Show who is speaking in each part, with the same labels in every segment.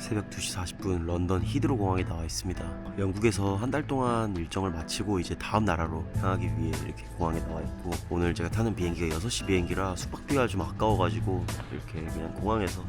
Speaker 1: 새벽 2시 40분 런던 히드로 공항에 나와 있습니다. 영국에서 한 달 동안 일정을 마치고 이제 다음 나라로 향하기 위해 이렇게 공항에 나와 있고, 오늘 제가 타는 비행기가 6시 비행기라 숙박비가 좀 아까워가지고 이렇게 그냥 공항에서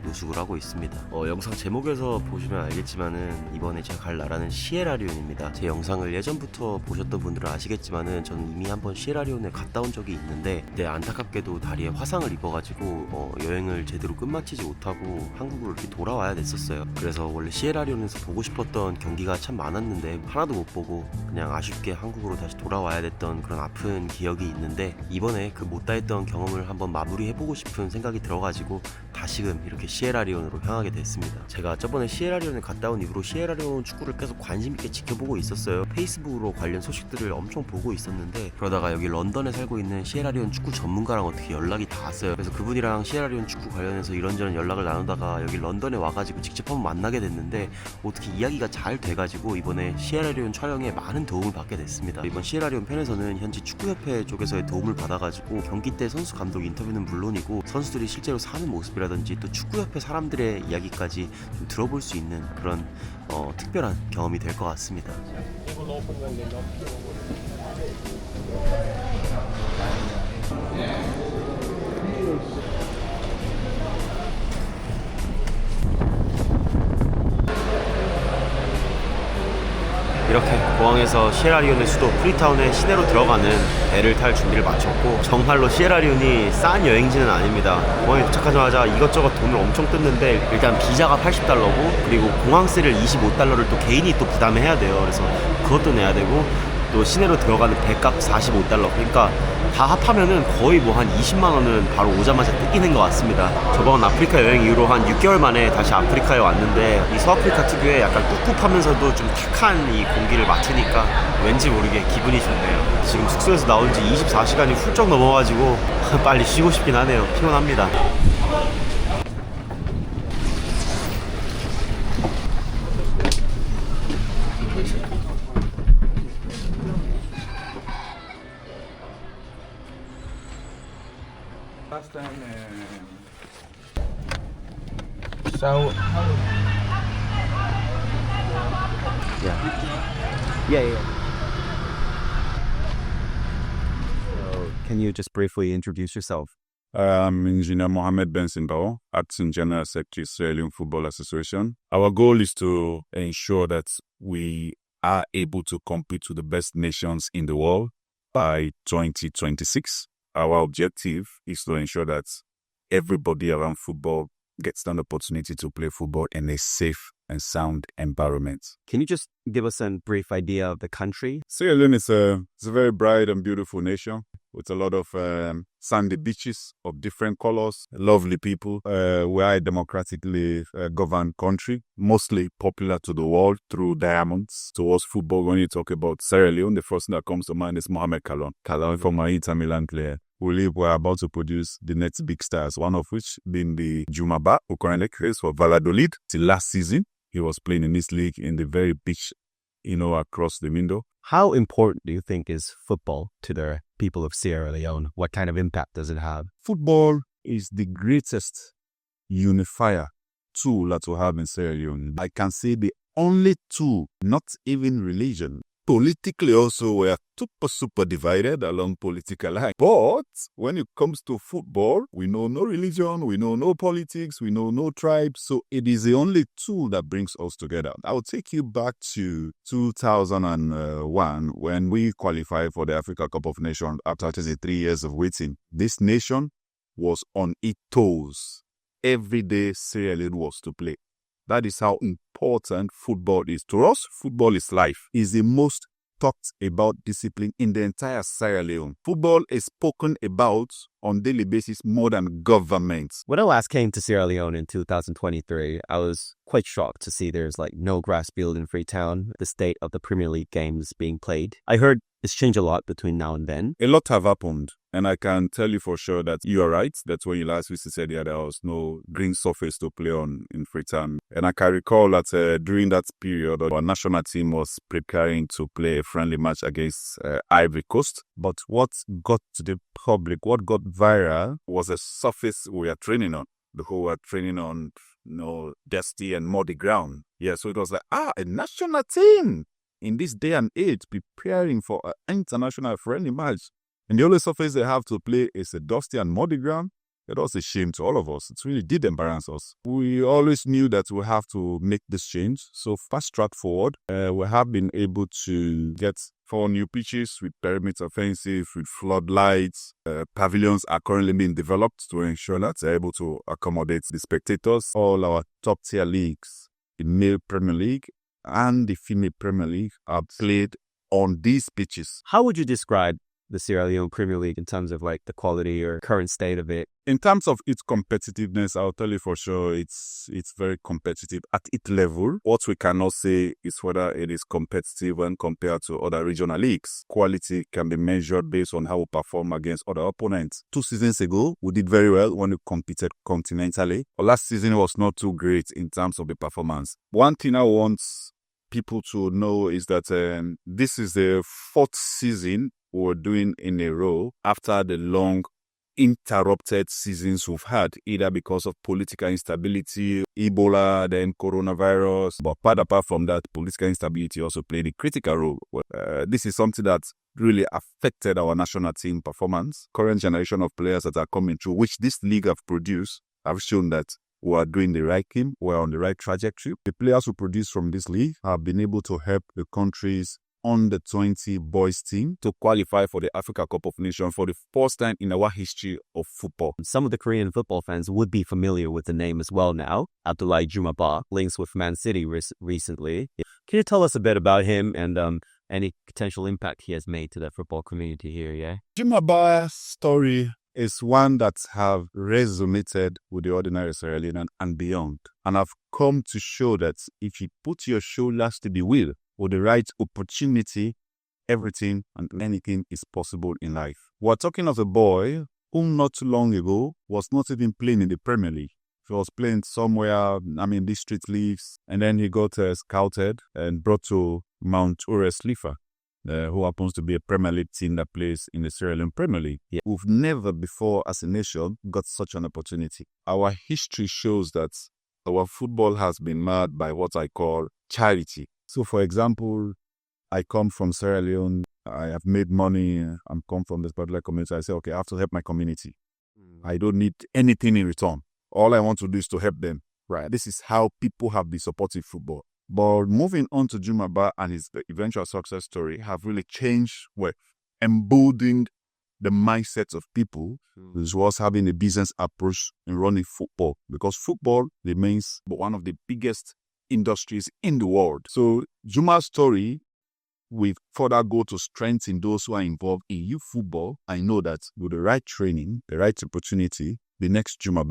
Speaker 1: 노숙을 하고 있습니다. 영상 제목에서 보시면 알겠지만은 이번에 제가 갈 나라는 시에라리온입니다. 제 영상을 예전부터 보셨던 분들은 아시겠지만은 저는 이미 한번 시에라리온에 갔다 온 적이 있는데, 그때 안타깝게도 다리에 화상을 입어가지고 여행을 제대로 끝마치지 못하고 한국으로 이렇게 돌아와야 됐었어요. 그래서 원래 시에라리온에서 보고 싶었던 경기가 참 많았는데 하나도 못 보고 그냥 아쉽게 한국으로 다시 돌아와야 됐던 그런 아픈 기억이 있는데, 이번에 그 못다 했던 경험을 한번 마무리해보고 싶은 생각이 들어가지고 다시금 이렇게 시에라리온으로 향하게 됐습니다. 제가 저번에 시에라리온에 갔다 온 이후로 시에라리온 축구를 계속 관심 있게 지켜보고 있었어요. 페이스북으로 관련 소식들을 엄청 보고 있었는데, 그러다가 여기 런던에 살고 있는 시에라리온 축구 전문가랑 어떻게 연락이 닿았어요. 그래서 그분이랑 시에라리온 축구 관련해서 이런저런 연락을 나누다가 여기 런던에 와가지고 직접 한번 만나게 됐는데, 어떻게 이야기가 잘 돼가지고 이번에 시에라리온 촬영에 많은 도움을 받게 됐습니다. 이번 시에라리온 편에서는 현지 축구협회 쪽에서의 도움을 받아가지고 경기 때 선수 감독 인터뷰는 물론이고 선수들이 실제로 사는 모습이라든지 또 축구협회 사람들의 이야기까지 좀 들어볼 수 있는 그런 특별한 경험이 될 것 같습니다. 이렇게 공항에서 시에라리온의 수도 프리타운의 시내로 들어가는 배를 탈 준비를 마쳤고, 정말로 시에라리온이 싼 여행지는 아닙니다. 공항에 도착하자마자 이것저것 돈을 엄청 뜯는데, 일단 비자가 80달러고 그리고 공항세를 25달러를 또 개인이 또 부담해야 돼요. 그래서 그것도 내야 되고, 또 시내로 들어가는 배값 45달러, 그러니까 다 합하면은 거의 뭐 한 20만원은 바로 오자마자 뜯기는 것 같습니다. 저번 아프리카 여행 이후로 한 6개월 만에 다시 아프리카에 왔는데, 이 서아프리카 특유의 약간 꿉꿉하면서도 좀 탁한 이 공기를 맡으니까 왠지 모르게 기분이 좋네요. 지금 숙소에서 나온 지 24시간이 훌쩍 넘어가지고 빨리 쉬고 싶긴 하네요. 피곤합니다.
Speaker 2: Last time, so
Speaker 3: Yeah. So, can you just briefly introduce yourself?
Speaker 2: I'm Engineer Mohammed Ben Sinbao, Acting General Secretary, Leone Football Association. Our goal is to ensure that we are able to compete with the best nations in the world by 2026. Our objective is to ensure that everybody around football gets an opportunity to play football in a safe and sound environment.
Speaker 3: Can you just give us a brief idea of the country?
Speaker 2: Sierra Leone is a very bright and beautiful nation with a lot of sandy beaches of different colors, lovely people. We are a democratically governed country, mostly popular to the world through diamonds. Towards football, when you talk about Sierra Leone, the first thing that comes to mind is Mohamed Kalon. Kalon, former Inter Milan player. We're about to produce the next big stars, one of which being the Juma, who currently plays for Valladolid. Till last season, he was playing in this league in the very beach, across the window.
Speaker 3: How important do you think is football to the people of Sierra Leone? What kind of impact does it have?
Speaker 2: Football is the greatest unifier tool that we have in Sierra Leone. I can say the only tool, not even religion. Politically also, we are super divided along political lines. But when it comes to football, we know no religion, we know no politics, we know no tribe. So it is the only tool that brings us together. I'll take you back to 2001 when we qualified for the Africa Cup of Nations after 33 years of waiting. This nation was on its toes. Every day Sierra Leone was to play. That is how important football is. To us, football is life. It's the most talked about discipline in the entire Sierra Leone. Football is spoken about on daily basis more than government.
Speaker 3: When I last came to Sierra Leone in 2023, I was quite shocked to see there's no grass field in Freetown, the state of the Premier League games being played. I heard it's changed a lot between now and then.
Speaker 2: A lot have happened. And I can tell you for sure that you are right. That's when you last visited here, there was no green surface to play on in Freetown. And I can recall that during that period, our national team was preparing to play a friendly match against Ivory Coast. But what got to the public, what got viral, was a surface we are training on. The whole we are training on dusty and muddy ground. Yeah, so it was like, a national team in this day and age preparing for an international friendly match. And the only surface they have to play is a dusty and muddy ground. It was a shame to all of us. It really did embarrass us. We always knew that we have to make this change. So fast track forward, we have been able to get 4 new pitches with perimeter fences, with floodlights. Pavilions are currently being developed to ensure that they're able to accommodate the spectators. All our top tier leagues, the male Premier League and the female Premier League, are played on these pitches.
Speaker 3: How would you describe the Sierra Leone Premier League in terms of like the quality or current state of it?
Speaker 2: In terms of its competitiveness, I'll tell you for sure it's very competitive at its level. What we cannot say is whether it is competitive when compared to other regional leagues. Quality can be measured based on how we perform against other opponents. 2 seasons ago, we did very well when we competed continentally. But last season was not too great in terms of the performance. One thing I want people to know is that this is the 4th season we're doing in a row after the long interrupted seasons we've had, either because of political instability, Ebola, then coronavirus. But apart from that, political instability also played a critical role. This is something that really affected our national team performance. Current generation of players that are coming through, which this league have produced, have shown that we are doing the right thing, we're on the right trajectory. The players who produce from this league have been able to help the country's under-20 boys team to qualify for the Africa Cup of Nations for the first time in our history of football.
Speaker 3: Some of the Korean football fans would be familiar with the name as well now. Abdoulaye Juma links with Man City recently. Can you tell us a bit about him and any potential impact he has made to the football community here, yeah?
Speaker 2: Juma's story is one that have resonated with the ordinary Sierra Leonean and beyond. And I've come to show that if you put your shoulders to the wheel with the right opportunity, everything and anything is possible in life. We're talking of a boy whom not too long ago was not even playing in the Premier League. He was playing somewhere, district leagues, and then he got scouted and brought to Mount Ures Lifa, who happens to be a Premier League team that plays in the Sierra Leone Premier League.
Speaker 3: Yeah.
Speaker 2: We've never before as a nation got such an opportunity. Our history shows that our football has been marred by what I call charity. So, for example, I come from Sierra Leone, I have made money, I'm come from this particular community. I say, okay, I have to help my community. I don't need anything in return. All I want to do is to help them. Right. This is how people have been supporting football. But moving on to Juma and his eventual success story have really changed, emboldened the mindset of people as well as having a business approach in running football, because football remains one of the biggest industries in the world. So Juma's story will further go to strengthen those who are involved in youth football. I know that with the right training, the right opportunity, the next Juma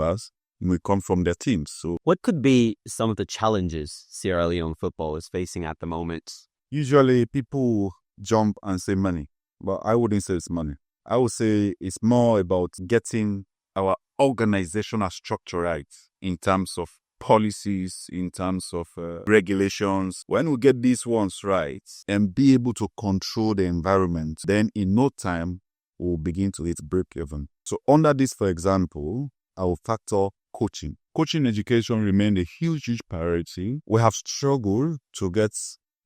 Speaker 2: will come from their teams. So
Speaker 3: what could be some of the challenges Sierra Leone football is facing at the moment?
Speaker 2: Usually people jump and say money, but I wouldn't say it's money. I would say it's more about getting our organizational structure right in terms of policies, in terms of regulations. When we get these ones right and be able to control the environment, then in no time we'll begin to hit break even. So under this, for example, I will factor coaching. Coaching education remained a huge priority. We have struggled to get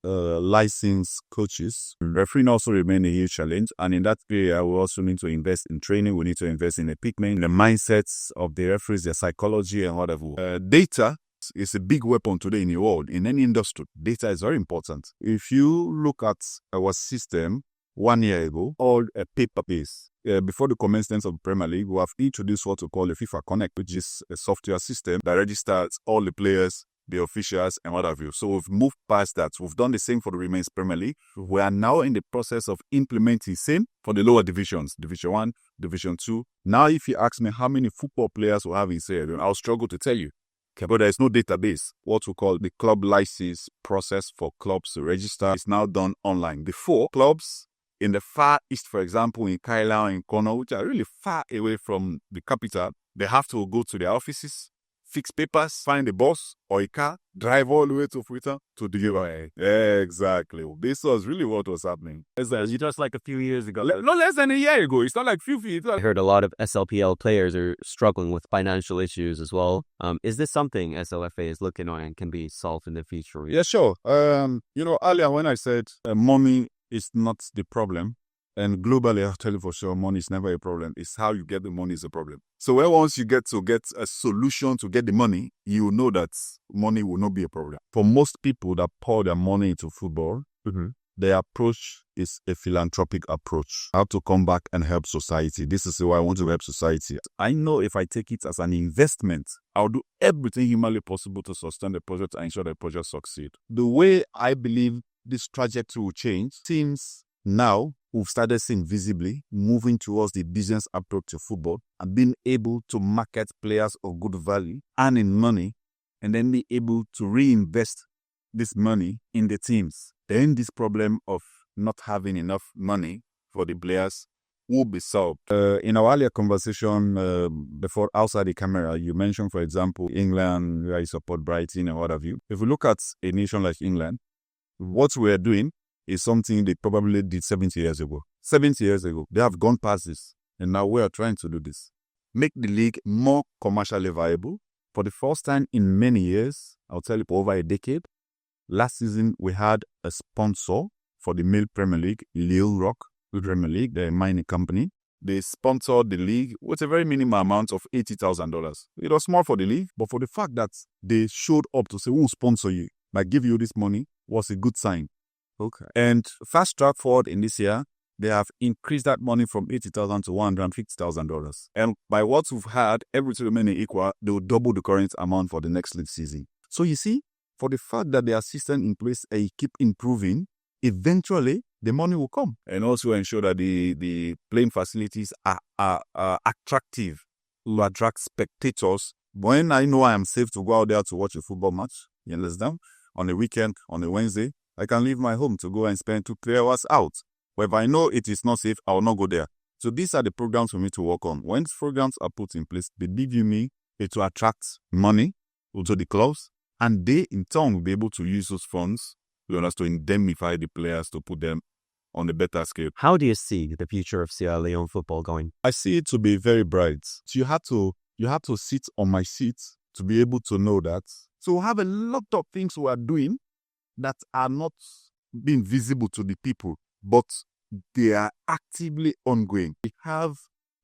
Speaker 2: licensed coaches. Refereeing also remained a huge challenge. And in that area, we also need to invest in training. We need to invest in equipment, the mindsets of the referees, their psychology and whatever. Data is a big weapon today in the world. In any industry, data is very important. If you look at our system 1 year ago, all paper-based. Before the commencement of the Premier League, we have introduced what we call a FIFA Connect, which is a software system that registers all the players, the officials, and what have you. So we've moved past that. We've done the same for the Women's Premier League. We are now in the process of implementing same for the lower divisions, Division 1, Division 2. Now, if you ask me how many football players we have in Sierra Leone, I'll struggle to tell you. Okay, but there is no database. What we call the club license process for clubs to register is now done online. Before, clubs in the far east, for example, in Kaila and Kono, which are really far away from the capital, they have to go to their offices, fix papers, find a bus or a car, drive all the way to Freetown to deliver. Exactly. This was really what was happening.
Speaker 3: Just like a few years ago.
Speaker 2: No less than a year ago. It's not like few feet.
Speaker 3: I heard a lot of SLPL players are struggling with financial issues as well. Is this something SLFA is looking on and can be solved in the future?
Speaker 2: Yeah, sure. Earlier when I said money is not the problem, and globally, I'll tell you for sure, money is never a problem. It's how you get the money is a problem. So once you get a solution to get the money, you know that money will not be a problem. For most people that pour their money into football, their approach is a philanthropic approach. How to come back and help society. This is why I want to help society. I know if I take it as an investment, I'll do everything humanly possible to sustain the project and ensure the project succeeds. The way I believe this trajectory will change seems now we've started seeing visibly moving towards the business approach to football and being able to market players of good value, earning money, and then be able to reinvest this money in the teams. Then this problem of not having enough money for the players will be solved. In our earlier conversation before outside the camera, you mentioned, for example, England, where you support Brighton and what have you. If we look at a nation like England, what we're doing is something they probably did 70 years ago. 70 years ago, they have gone past this. And now we are trying to do this. Make the league more commercially viable. For the first time in many years, I'll tell you for over a decade, last season we had a sponsor for the male Premier League, Leone Premier League, the mining company. They sponsored the league with a very minimal amount of $80,000. It was small for the league, but for the fact that they showed up to say, we'll sponsor you, I give you this money, was a good sign.
Speaker 3: Okay.
Speaker 2: And fast track forward in this year, they have increased that money from $80,000 to $150,000. And by what we've had, everything remaining equal, they will double the current amount for the next league season. So you see, for the fact that they are system in place and you keep improving, eventually the money will come. And also ensure that the playing facilities are attractive to attract spectators. When I know I am safe to go out there to watch a football match, you understand? On a weekend, on a Wednesday, I can leave my home to go and spend 2-3 hours out. But if I know it is not safe, I will not go there. So these are the programs for me to work on. When programs are put in place, believe you me, it will attract money to the clubs, and they in turn will be able to use those funds to indemnify the players to put them on a better scale.
Speaker 3: How do you see the future of Sierra Leone football going?
Speaker 2: I see it to be very bright. So you have to sit on my seat to be able to know that. So we have a lot of things we are doing that are not being visible to the people, but they are actively ongoing. We have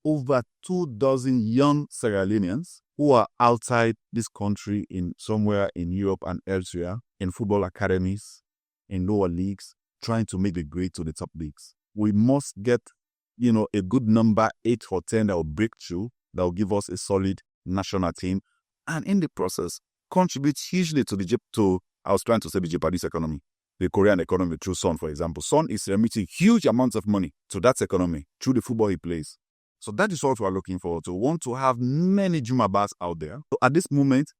Speaker 2: over 24 young Sierra Leoneans who are outside this country in somewhere in Europe and elsewhere in football academies, in lower leagues, trying to make the grade to the top leagues. We must get, a good number, 8 or 10 that will break through, that will give us a solid national team, and in the process, contribute hugely to I was trying to say the Japanese economy, the Korean economy through Son, for example. Son is remitting huge amounts of money to that economy through the football he plays. So that is what we are looking for, to want to have many Juma bars out there. So at this moment,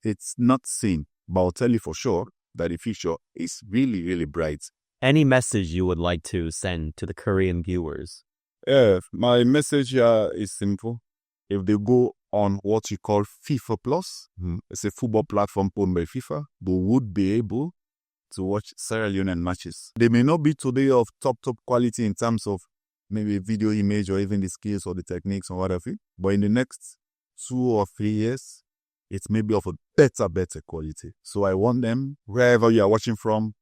Speaker 2: it's not seen, but I'll tell you for sure that the future is really, really bright.
Speaker 3: Any message you would like to send to the Korean viewers?
Speaker 2: Yeah, my message here is simple. If they go on what you call FIFA Plus, it's a football platform owned by FIFA, they would be able to watch Sierra Leone matches. They may not be today of top quality in terms of maybe video image or even the skills or the techniques or whatever, but in the next 2 or 3 years, it may be of a better quality. So I want them, wherever you are watching from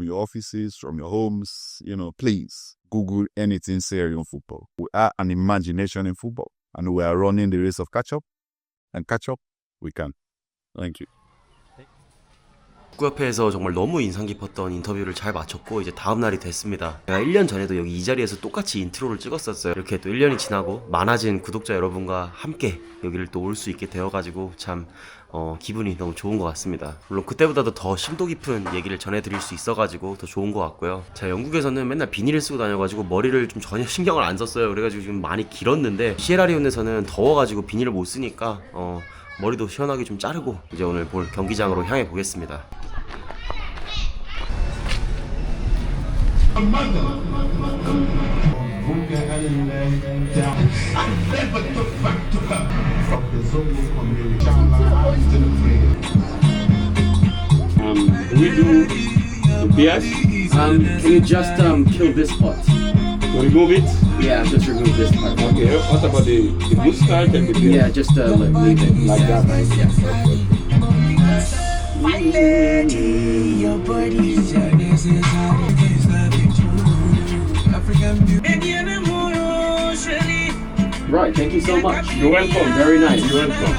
Speaker 2: your offices, from your homes, please Google anything Sierra Leone football. We are an imagination in football, and we are running the race of catch up, and catch up we can. Thank you.
Speaker 1: 축구협회에서 정말 너무 인상 깊었던 인터뷰를 잘 마쳤고 이제 다음 날이 됐습니다. 제가 1년 전에도 여기 이 자리에서 똑같이 인트로를 찍었었어요. 이렇게 또 1년이 지나고 많아진 구독자 여러분과 함께 여기를 또 올 수 있게 되어가지고 참 기분이 너무 좋은 것 같습니다. 물론 그때보다도 더 심도 깊은 얘기를 전해드릴 수 있어가지고 더 좋은 것 같고요. 제가 영국에서는 맨날 비닐을 쓰고 다녀가지고 머리를 좀 전혀 신경을 안 썼어요. 그래가지고 지금 많이 길었는데 시에라리온에서는 더워가지고 비닐을 못 쓰니까 머리도 시원하게 좀 자르고 이제 오늘 볼 경기장으로 향해 보겠습니다.
Speaker 4: A mother We do the PS.
Speaker 5: Can you just kill this pot?
Speaker 4: You remove it.
Speaker 5: Yeah, just remove this part.
Speaker 4: Okay. What about the good start and the PS?
Speaker 5: Yeah, just leave it
Speaker 4: Like that.
Speaker 5: Yeah.
Speaker 6: My lady, your body's your
Speaker 5: Right, thank you so much.
Speaker 4: You're welcome.
Speaker 5: Very nice.
Speaker 4: You're welcome.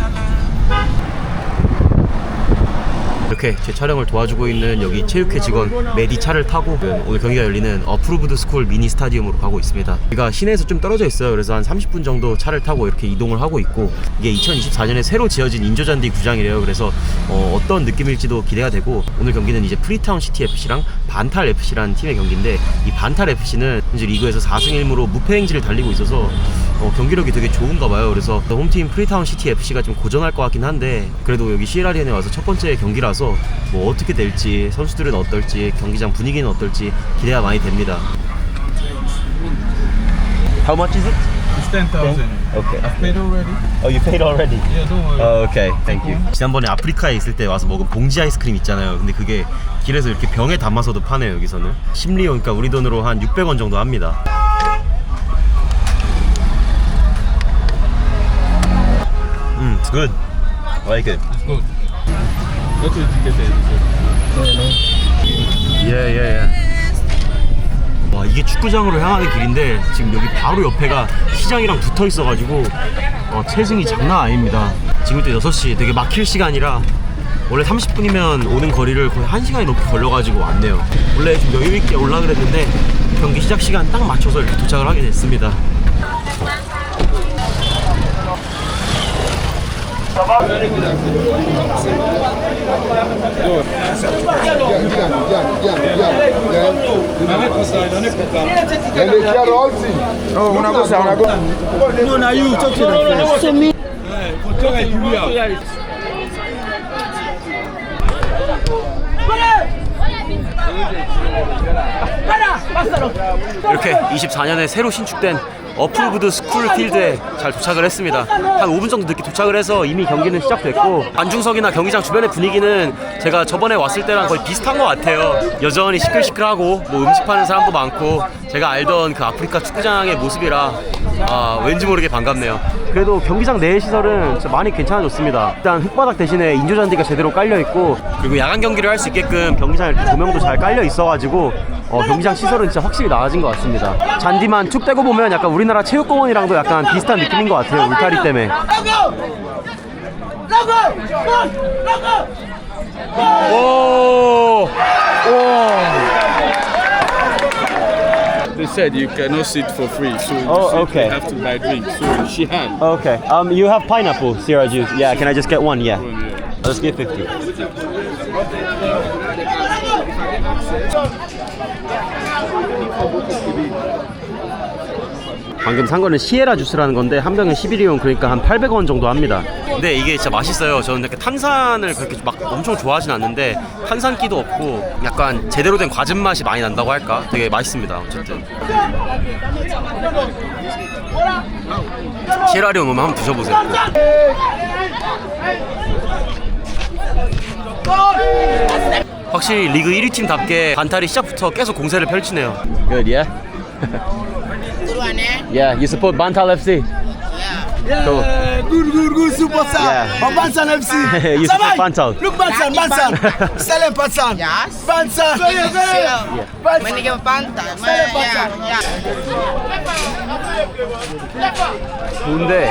Speaker 1: 이렇게 제 촬영을 도와주고 있는 여기 체육회 직원 메디 차를 타고 오늘 경기가 열리는 어프루브드 스쿨 미니 스타디움으로 가고 있습니다. 여기가 시내에서 좀 떨어져 있어요. 그래서 한 30분 정도 차를 타고 이렇게 이동을 하고 있고, 이게 2024년에 새로 지어진 인조잔디 구장이래요. 그래서 어떤 느낌일지도 기대가 되고, 오늘 경기는 이제 프리타운 시티 FC랑 반탈 FC라는 팀의 경기인데, 이 반탈 FC는 현재 리그에서 4승 1무로 무패 행진을 달리고 있어서 경기력이 되게 좋은가 봐요. 그래서 홈팀 프리타운 시티 FC가 좀 고전할 것 같긴 한데, 그래도 여기 시에라리온에 와서 첫 번째 경기라서 뭐 어떻게 될지, 선수들은 어떨지, 경기장 분위기는 어떨지 기대가 많이 됩니다. How much is it?
Speaker 7: It's 10,000.
Speaker 1: Okay.
Speaker 7: I've paid already.
Speaker 1: Oh, you paid already?
Speaker 7: Yeah, don't worry.
Speaker 1: Oh, okay. Thank you. 지난번에 아프리카에 있을 때 와서 먹은 봉지 아이스크림 있잖아요. 근데 그게 길에서 이렇게 병에 담아서도 파네요, 여기서는. 10리온, 그러니까 우리 돈으로 한 600원 정도 합니다. It's good. I like it.
Speaker 7: It's good. What did you get there?
Speaker 1: Yeah. 와, 이게 축구장으로 향하는 길인데 지금 여기 바로 옆에가 시장이랑 붙어 있어가지고 체증이 장난 아닙니다. 지금 또 6시, 되게 막힐 시간이라 원래 30분이면 오는 거리를 거의 1시간이 넘게 걸려가지고 왔네요. 원래 좀 여유있게 올라 그랬는데 경기 시작 시간 딱 맞춰서 이렇게 도착을 하게 됐습니다. 이렇게 24년에 새로 신축된 어프루브드 스쿨 필드에 잘 도착을 했습니다. 한 5분 정도 늦게 도착을 해서 이미 경기는 시작됐고, 관중석이나 경기장 주변의 분위기는 제가 저번에 왔을 때랑 거의 비슷한 것 같아요. 여전히 시끌시끌하고 뭐 음식 파는 사람도 많고 제가 알던 그 아프리카 축구장의 모습이라 왠지 모르게 반갑네요. 그래도 경기장 내 시설은 진짜 많이 괜찮아졌습니다. 일단 흙바닥 대신에 인조잔디가 제대로 깔려있고, 그리고 야간 경기를 할 수 있게끔 경기장에 이렇게 조명도 잘 깔려 있어가지고 경기장 시설은 진짜 확실히 나아진 것 같습니다. 잔디만 쭉 떼고 보면 약간 우리나라 체육공원이랑도 약간 비슷한 느낌인 것 같아요, 울타리 때문에. 오!
Speaker 4: They said you cannot sit for free, so
Speaker 1: okay.
Speaker 4: you have to buy drinks. So she had.
Speaker 1: Okay. You have pineapple Sierra juice. Yeah. Can I just get one? Yeah.
Speaker 4: Yeah.
Speaker 1: Let's get 50. 방금 산 거는 시에라 주스라는 건데 한 병에 11리온, 그러니까 한 800원 정도 합니다. 근데 이게 진짜 맛있어요. 저는 이렇게 탄산을 그렇게 막 엄청 좋아하진 않는데 탄산기도 없고 약간 제대로 된 과즙 맛이 많이 난다고 할까? 되게 맛있습니다. 어쨌든 시에라리온 오면 한번 드셔보세요. 확실히 리그 1위 팀답게 반탈이 시작부터 계속 공세를 펼치네요. Good, yeah? Yeah, you support Bantal FC? Yeah. Cool.
Speaker 8: Good, super star.
Speaker 1: Yeah.
Speaker 8: Bansan FC.
Speaker 1: You support Bantal?
Speaker 8: Look, Bansan. Salem Bansan.
Speaker 9: Yes.
Speaker 8: Bansan.
Speaker 9: When you give Bantal. Yeah.
Speaker 1: 좋은데.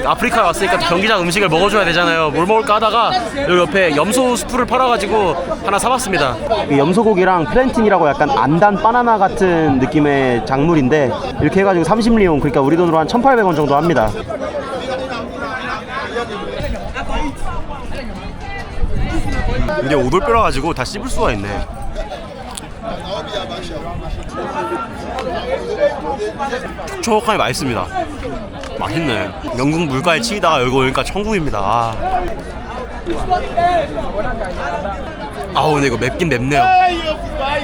Speaker 1: 아프리카에 왔으니까 경기장 음식을 먹어줘야 되잖아요. 뭘 먹을까 하다가 여기 옆에 염소 수프를 팔아가지고 하나 사봤습니다. 염소고기랑 플랜틴이라고 약간 안단 바나나 같은 느낌의 작물인데 이렇게 해가지고 30리온, 그러니까 우리 돈으로 한 1,800원 정도 합니다. 이게 오돌뼈라 가지고 다 씹을 수가 있네. 촉촉하니 맛있습니다. 맛있네. 영국 물가에 치이다가 여기 오니까 천국입니다. 아우 근데 이거 맵긴 맵네요.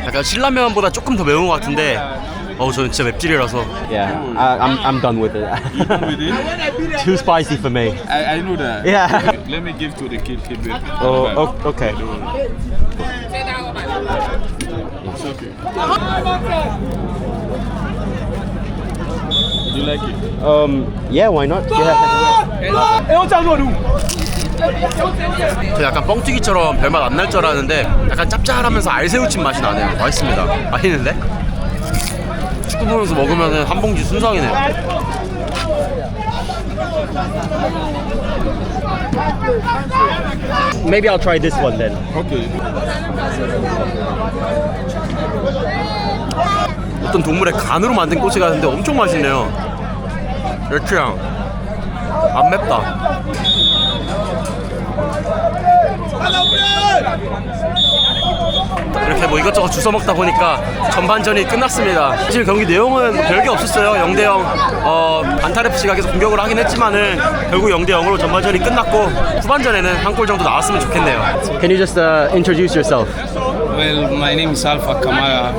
Speaker 1: 약간 신라면보다 조금 더 매운 것 같은데 저는 진짜 맵찔이라서.
Speaker 3: Yeah, I'm done with it. Too spicy for me.
Speaker 7: I know that.
Speaker 3: Yeah.
Speaker 7: Let me give to the kid bit.
Speaker 3: Oh, okay.
Speaker 7: It's okay. You like it?
Speaker 3: Yeah, why not? Yeah.
Speaker 1: 저 약간 뻥튀기처럼 별맛 안 날 줄 알았는데 약간 짭짤하면서 알새우찜 맛이 나네요. 맛있습니다. 맛있는데? 축구 보면서 먹으면 한 봉지 순삭이네요.
Speaker 3: Maybe I'll try this one then.
Speaker 7: Okay.
Speaker 1: 어떤 동물의 간으로 만든 꼬치 같은데 엄청 맛있네요. 그냥 안 맵다. 이렇게 뭐 이것저것 주워 먹다 보니까 전반전이 끝났습니다. 사실 경기 내용은 별게 없었어요. 0대0 반타레프시가 계속 공격을 하긴 했지만은 결국 0대0으로 전반전이 끝났고 후반전에는 한 골 정도 나왔으면 좋겠네요.
Speaker 3: Can you just introduce yourself?
Speaker 10: Well, my name is Alpha Kamara.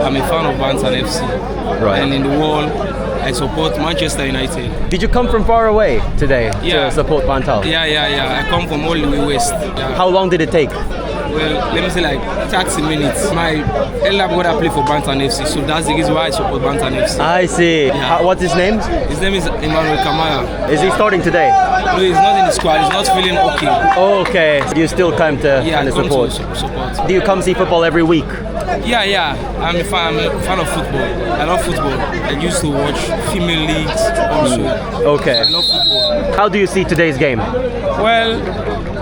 Speaker 10: I'm a fan of Bantan FC.
Speaker 3: Right.
Speaker 10: And in the world, I support Manchester United.
Speaker 3: Did you come from far away today
Speaker 10: Yeah.
Speaker 3: to support Bantal?
Speaker 10: Yeah. I come from all the way west. Yeah.
Speaker 3: How long did it take?
Speaker 10: Well, let me say like 30 minutes. My elder brother play for Bantan FC, so that's the reason why I support Bantan FC.
Speaker 3: I see.
Speaker 10: Yeah.
Speaker 3: What's his name?
Speaker 10: His name is Emmanuel Kamara.
Speaker 3: Is he starting today?
Speaker 10: No, he's not in the squad. He's not feeling okay.
Speaker 3: Okay. You still come to
Speaker 10: Yeah,
Speaker 3: kind of
Speaker 10: come
Speaker 3: support.
Speaker 10: to support.
Speaker 3: Do you come see football every week?
Speaker 10: Yeah. I'm a fan of football. I love football. I used to watch female leagues also.
Speaker 3: Okay.
Speaker 10: I love football.
Speaker 3: How do you see today's game?
Speaker 10: Well,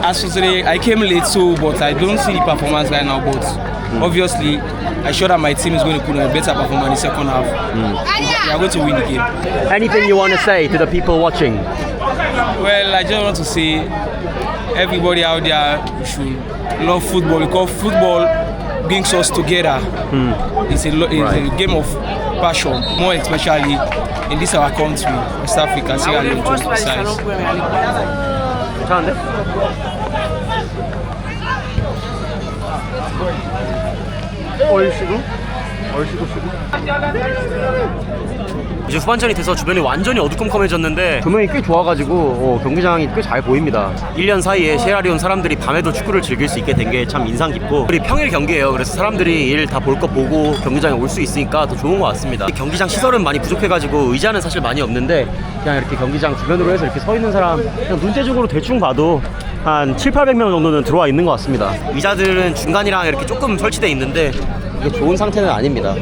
Speaker 10: as for today, I came late too, but I don't see the performance right now. But obviously, I'm sure that my team is going to put on a better performance in the second half. We are going to win the game.
Speaker 3: Anything you want to say to the people watching?
Speaker 10: Well, I just want to say, everybody out there should love football because football brings us together. It's a game of passion, more especially in this our country, West Africa, Sierra Leone to be precise.
Speaker 3: 괜찮은데? 얼씨구?
Speaker 1: 이제 후반전이 돼서 주변이 완전히 어두컴컴해졌는데
Speaker 3: 조명이 꽤 좋아가지고 경기장이 꽤 잘 보입니다.
Speaker 1: 1년 사이에 시에라리온 사람들이 밤에도 축구를 즐길 수 있게 된 게 참 인상 깊고 우리 평일 경기예요. 그래서 사람들이 일 다 볼 거 보고 경기장에 올 수 있으니까 더 좋은 것 같습니다. 경기장 시설은 많이 부족해가지고 의자는 사실 많이 없는데 그냥 이렇게 경기장 주변으로 해서 이렇게 서 있는 사람 그냥 눈대중으로 대충 봐도 한 700~800명 정도는 들어와 있는 것 같습니다. 의자들은 중간이랑 이렇게 조금 설치돼 있는데
Speaker 3: 이게 좋은 상태는 아닙니다.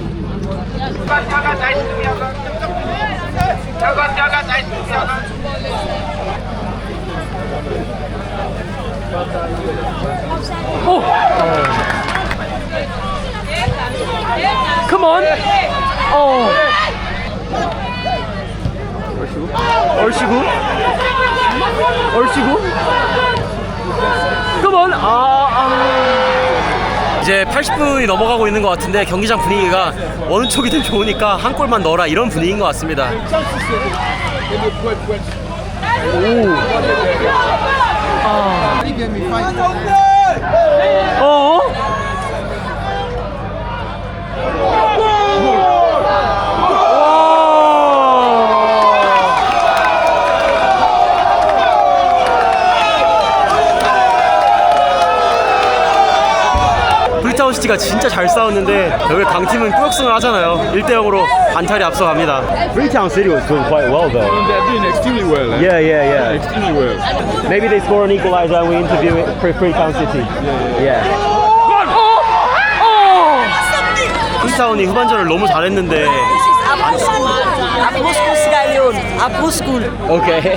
Speaker 3: Come on! 얼씨구? Come on!
Speaker 1: 이제 80분이 넘어가고 있는 것 같은데 경기장 분위기가 어느 쪽이든 좋으니까 한 골만 넣어라 이런 분위기인 것 같습니다. 시티가 진짜 잘 싸웠는데 여기 강팀은 꾸역승을 하잖아요. 1대0으로 반탈이 앞서갑니다.
Speaker 3: Freetown City was doing quite well though.
Speaker 7: They're doing extremely well. Eh?
Speaker 3: Yeah.
Speaker 7: Extremely well.
Speaker 3: Maybe they score an equalizer and we interview it for Freetown City. Yeah.
Speaker 1: 프리타운이 후반전을 너무 잘했는데
Speaker 3: Okay.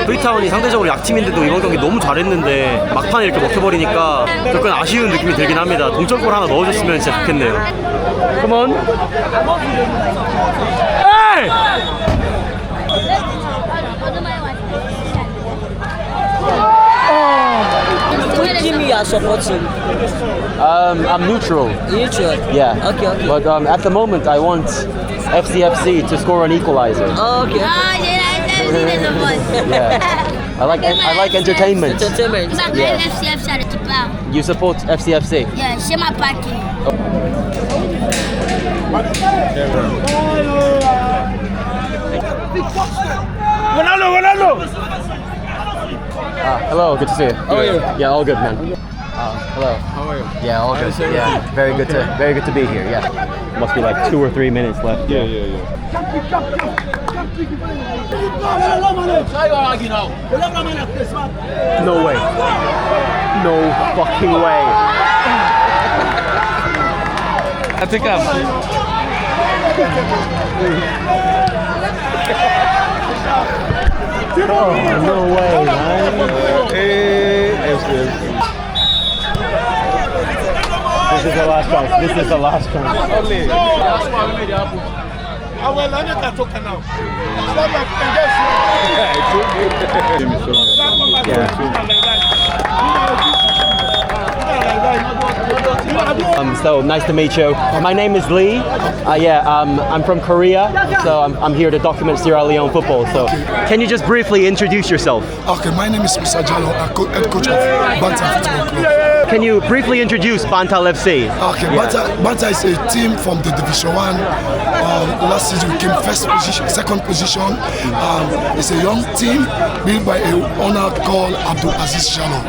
Speaker 1: 프리타운이 상대적으로 약팀인데도 이번 경기 너무 잘했는데 막판에 이렇게 먹혀버리니까 조금 아쉬운 느낌이 들긴 합니다. 동점골 하나 넣어줬으면 진짜 좋겠네요.
Speaker 3: Come on. Hey!
Speaker 11: Give me a support team?
Speaker 3: I'm neutral.
Speaker 11: Neutral.
Speaker 3: Yeah.
Speaker 11: Okay.
Speaker 3: But at the moment, I want FCFC to score an equalizer.
Speaker 11: Oh, okay.
Speaker 3: Yeah. I like entertainment.
Speaker 11: Entertainment.
Speaker 3: Yeah. You support FCFC?
Speaker 9: Yeah, c'est ma partie.
Speaker 8: Ronaldo!
Speaker 3: Hello, good to see you.
Speaker 4: How are you?
Speaker 3: Yeah, all good, man. Hello.
Speaker 4: How are you?
Speaker 3: Yeah, all good. Yeah, very good to be here. Yeah. Must be like 2 or 3 minutes left.
Speaker 7: Yeah.
Speaker 3: No way. No fucking way.
Speaker 10: I think I'm.
Speaker 3: Oh, no way, man. This is the last chance. This is the last chance. So nice to meet you. My name is Lee. I'm from Korea, so I'm here to document Sierra Leone football. So, can you just briefly introduce yourself?
Speaker 8: Okay, my name is Mr. Jallo, head coach of Bantam Football Club.
Speaker 3: Can you briefly introduce Bantal FC?
Speaker 8: Okay, Bantam is a team from the Division 1. Last season we came second position. It's a young team built by a owner called Abdul Aziz Jallo.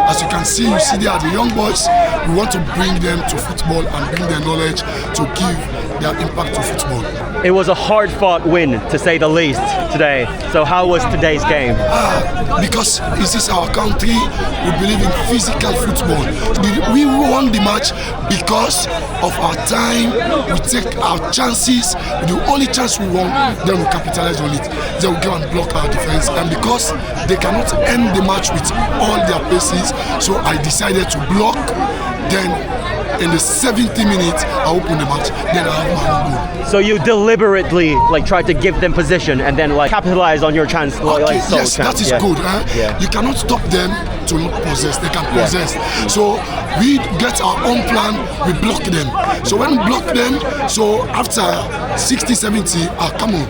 Speaker 8: As you can see, they are the young boys. We want to bring them to football and bring their knowledge to give their impact to football.
Speaker 3: It was a hard-fought win, to say the least, today. So how was today's game?
Speaker 8: Because this is our country, we believe in physical football. We won the match because of our time, we take our chances, the only chance we won, then we capitalize on it. Then we go and block our defense. And because they cannot end the match with all their paces, so I decided to block. Then in the 70 minutes, I open the match. Then I have my own goal.
Speaker 3: So you deliberately tried to give them position and then capitalize on your chance.
Speaker 8: Yes, that is good.
Speaker 3: Yeah.
Speaker 8: You cannot stop them to not possess. They can possess. So we get our own plan. We block them. So when we block them, so after 60, 70, come on.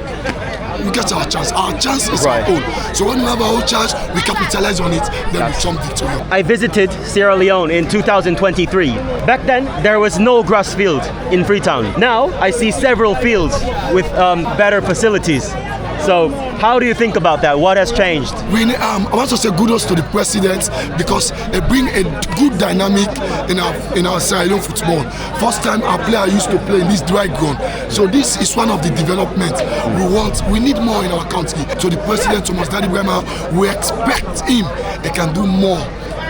Speaker 8: We get our chance. Our chance is our own. So when we have our own chance, we capitalize on it, then we jump victory.
Speaker 3: I visited Sierra Leone in 2023. Back then, there was no grass field in Freetown. Now, I see several fields with better facilities. So, how do you think about that? What has changed?
Speaker 8: I want to say kudos to the president because they bring a good dynamic in our Sierra Leone football. First time our player used to play in this dry ground. So this is one of the developments we want. We need more in our country. So the president, Thomas Daddy Bremer, we expect him. He can do more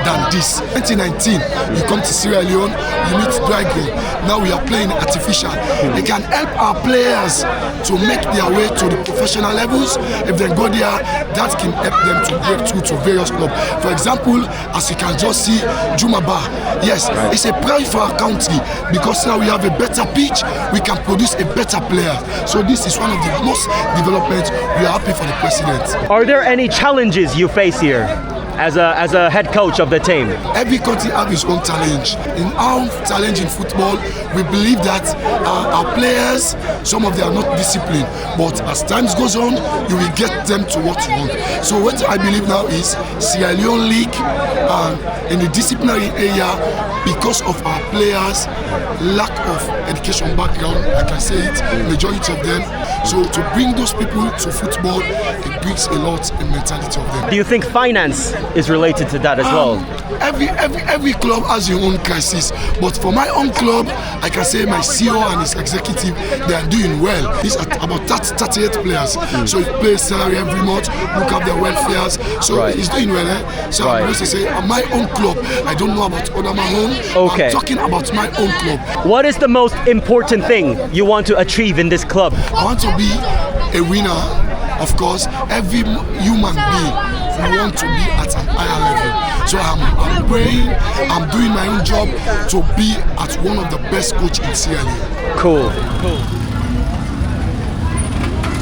Speaker 8: than this. 2019, you come to Sierra Leone, you meet dry ground. Now we are playing artificial. They can help our players to make their way to the professional levels. If they go there, that can help them to break through to various clubs. For example, as you can just see, Juma, yes, it's a pride for our country because now we have a better pitch, we can produce a better player. So this is one of the most developments. We are happy for the president.
Speaker 3: Are there any challenges you face here as a head coach of the team?
Speaker 8: Every country has its own challenge. In our challenge in football, we believe that our players, some of them are not disciplined, but as time goes on, you will get them to what you want. So what I believe now is Sierra Leone League in the disciplinary area, because of our players' lack of education background, I can say it, majority of them. So to bring those people to football, it brings a lot in mentality of them.
Speaker 3: Do you think finance is related to that as well?
Speaker 8: Every club has their own crisis, but for my own club, I can say my CEO and his executive, they are doing well. It's about 38 players, so he pays salary every month, look up their welfares, so he's doing well. So I'm going to say, my own club, I don't know about other my own.
Speaker 3: Okay.
Speaker 8: I'm talking about my own club.
Speaker 3: What is the most important thing you want to achieve in this club?
Speaker 8: I want to be a winner. Of course, every human being, we want to be at an higher level. So I'm praying, I'm doing my own job to be at one of the best coaches in Sierra Leone.
Speaker 3: Cool.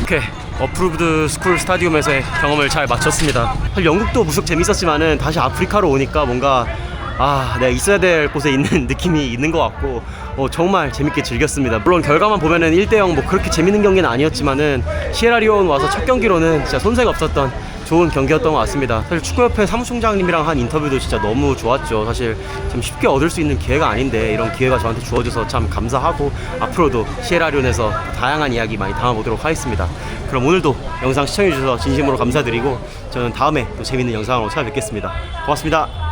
Speaker 3: 오케이. 어프루브드 스쿨 스타디움에서의 경험을 잘 마쳤습니다. 사실 영국도 무척 재밌었지만은 다시 아프리카로 오니까 뭔가
Speaker 1: 내가 있어야 될 곳에 있는 느낌이 있는 것 같고 정말 재밌게 즐겼습니다. 물론 결과만 보면은 1대0 뭐 그렇게 재밌는 경기는 아니었지만은 시에라리온 와서 첫 경기로는 진짜 손색 없었던 좋은 경기였던 것 같습니다. 사실 축구협회 사무총장님이랑 한 인터뷰도 진짜 너무 좋았죠. 사실 좀 쉽게 얻을 수 있는 기회가 아닌데 이런 기회가 저한테 주어져서 참 감사하고 앞으로도 시에라리온에서 다양한 이야기 많이 담아보도록 하겠습니다. 그럼 오늘도 영상 시청해주셔서 진심으로 감사드리고 저는 다음에 또 재밌는 영상으로 찾아뵙겠습니다. 고맙습니다.